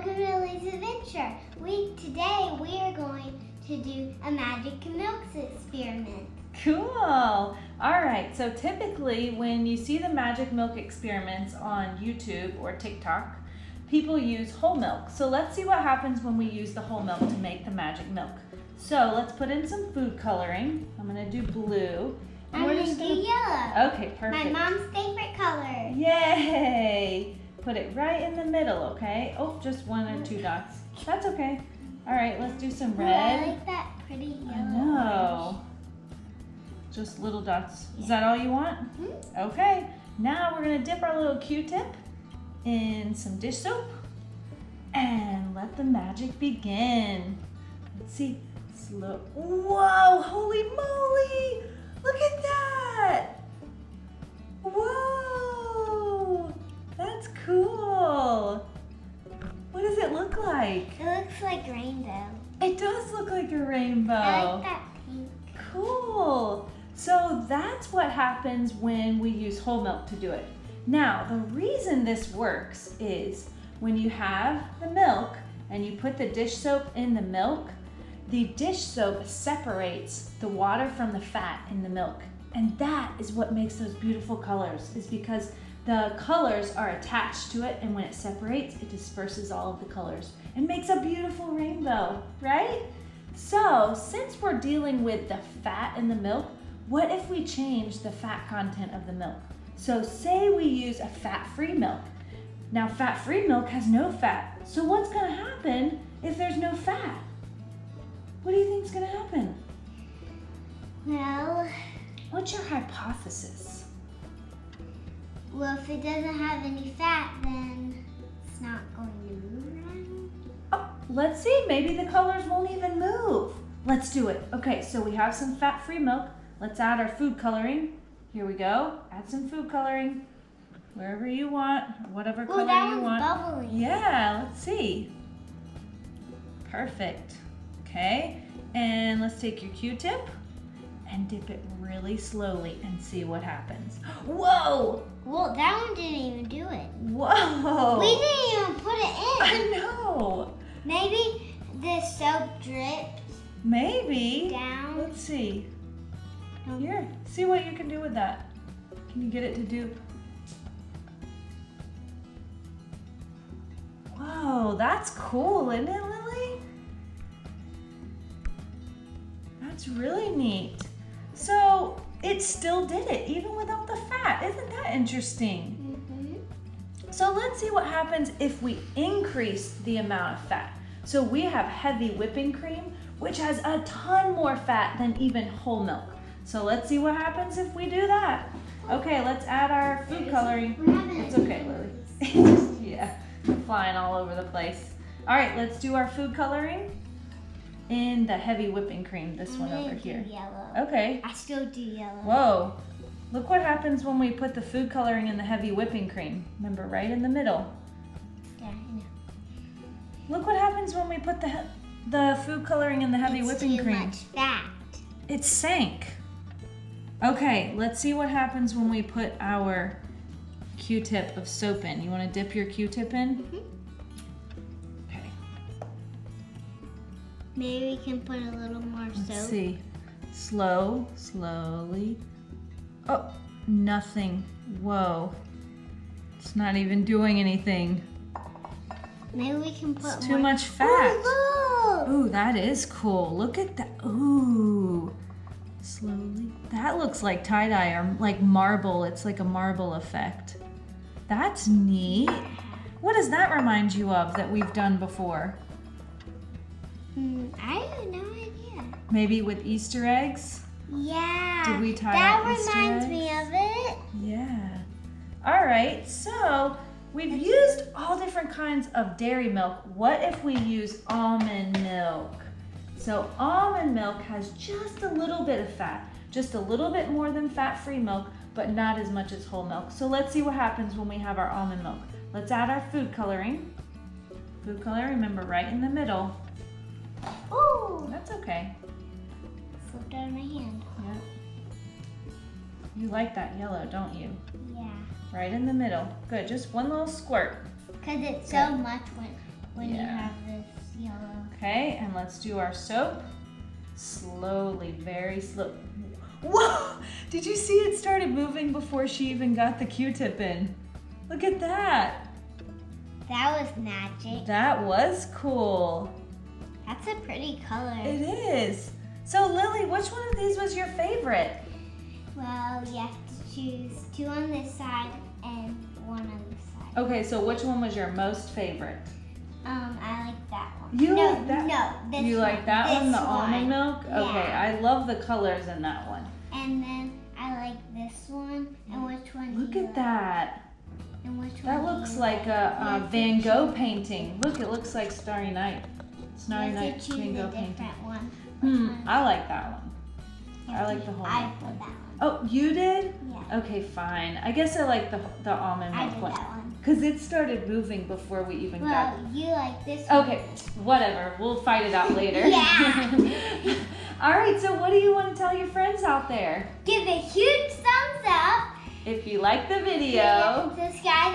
welcome to Lillie's Adventure. Today we are going to do a magic milk experiment. Cool. All right, so typically when you see the magic milk experiments on YouTube or TikTok, people use whole milk. So let's see what happens when we use the whole milk to make the magic milk. So let's put in some food coloring. I'm gonna do blue. I'm gonna do yellow. Okay, perfect. My mom's favorite color. Yay! Put it right in the middle, okay? Oh, just one or two dots. That's okay. All right, let's do some red. I like that pretty yellow. I know. Just little dots. Is that all you want? Mm-hmm. Okay. Now we're gonna dip our little Q-tip in some dish soap and let the magic begin. Let's see. Slow. Whoa! Holy moly! Look at that! Whoa! That's cool. What does it look like? It looks like rainbow. It does look like a rainbow. I like that pink. Cool. So that's what happens when we use whole milk to do it. Now, the reason this works is when you have the milk and you put the dish soap in the milk, the dish soap separates the water from the fat in the milk. And that is what makes those beautiful colors, is because the colors are attached to it, and when it separates, it disperses all of the colors and makes a beautiful rainbow, right? So, since we're dealing with the fat in the milk, what if we change the fat content of the milk? So say we use a fat-free milk. Now, fat-free milk has no fat. So what's gonna happen if there's no fat? What do you think's gonna happen? Well, what's your hypothesis? Well, if it doesn't have any fat, then it's not going to move around. Oh, let's see, maybe the colors won't even move. Let's do it. Okay, so we have some fat-free milk. Let's add our food coloring. Here we go. Add some food coloring wherever you want, whatever color you want. Bubbling. Yeah, let's see. Perfect. Okay, and let's take your Q-tip and dip it really slowly and see what happens. Whoa! Well, that one didn't even do it. Whoa! We didn't even put it in. I know. Maybe the soap dripped. Maybe. Down. Let's see. Here, see what you can do with that. Can you get it to do? Whoa, that's cool, isn't it, Lily? That's really neat. So it still did it, even without the fat. Isn't that interesting? Mm-hmm. So let's see what happens if we increase the amount of fat. So we have heavy whipping cream, which has a ton more fat than even whole milk. So let's see what happens if we do that. Okay, let's add our food coloring. It's okay, Lily. Yeah, flying all over the place. All right, let's do our food coloring in the heavy whipping cream, this one over here. Yellow. Okay. I still do yellow. Whoa, look what happens when we put the food coloring in the heavy whipping cream. Remember, right in the middle. Yeah, I know. Look what happens when we put the food coloring in the heavy whipping cream. Too much fat. It sank. Okay, let's see what happens when we put our Q-tip of soap in. You want to dip your Q-tip in? Mm-hmm. Okay. Maybe we can put a little more soap. Let's see. Slowly. Oh, nothing. Whoa. It's not even doing anything. Maybe we can put It's too much fat. Oh, Ooh, that is cool. Look at that. Ooh. Slowly. That looks like tie-dye or like marble. It's like a marble effect. That's neat. What does that remind you of that we've done before? I have no idea. Maybe with Easter eggs? Yeah. Did we tie that out Easter reminds eggs? me of it. Yeah. All right, so we've used all different kinds of dairy milk. What if we use almond milk? So almond milk has just a little bit of fat, just a little bit more than fat-free milk, but not as much as whole milk. So let's see what happens when we have our almond milk. Let's add our food coloring. Food coloring, remember, right in the middle. Oh, That's okay. slipped out of my hand. Yeah. You like that yellow, don't you? Yeah. Right in the middle. Good, just one little squirt. Because it's so much when when you have this yellow. Okay, and let's do our soap. Slowly, very slow. Whoa! Did you see it started moving before she even got the Q-tip in? Look at that. That was magic. That was cool. That's a pretty color. It is. So Lily, which one of these was your favorite? Well, you have to choose 2 on this side and 1 on this side. Okay, so which one was your most favorite? I like that one. You no, like that? No, this You one. like that This one, the almond milk? Yeah. Okay, I love the colors in that one. And then I like this one. And which one Look do you at that. like? And which That one looks do you like a You Van have to Gogh choose- painting. Look, it looks like Starry Night. Starry you have Night to choose Van Gogh a painting. different one. Which one? I like that one. You I have like to- the whole I milk put one. that one. Oh, you did? Yeah. Okay, fine. I guess I like the almond I milk did one. that one. Because it started moving before we even got Well, you like this one. Okay, whatever. We'll fight it out later. Yeah. All right, so what do you want to tell your friends out there? Give a huge thumbs up. If you like the video, Subscribe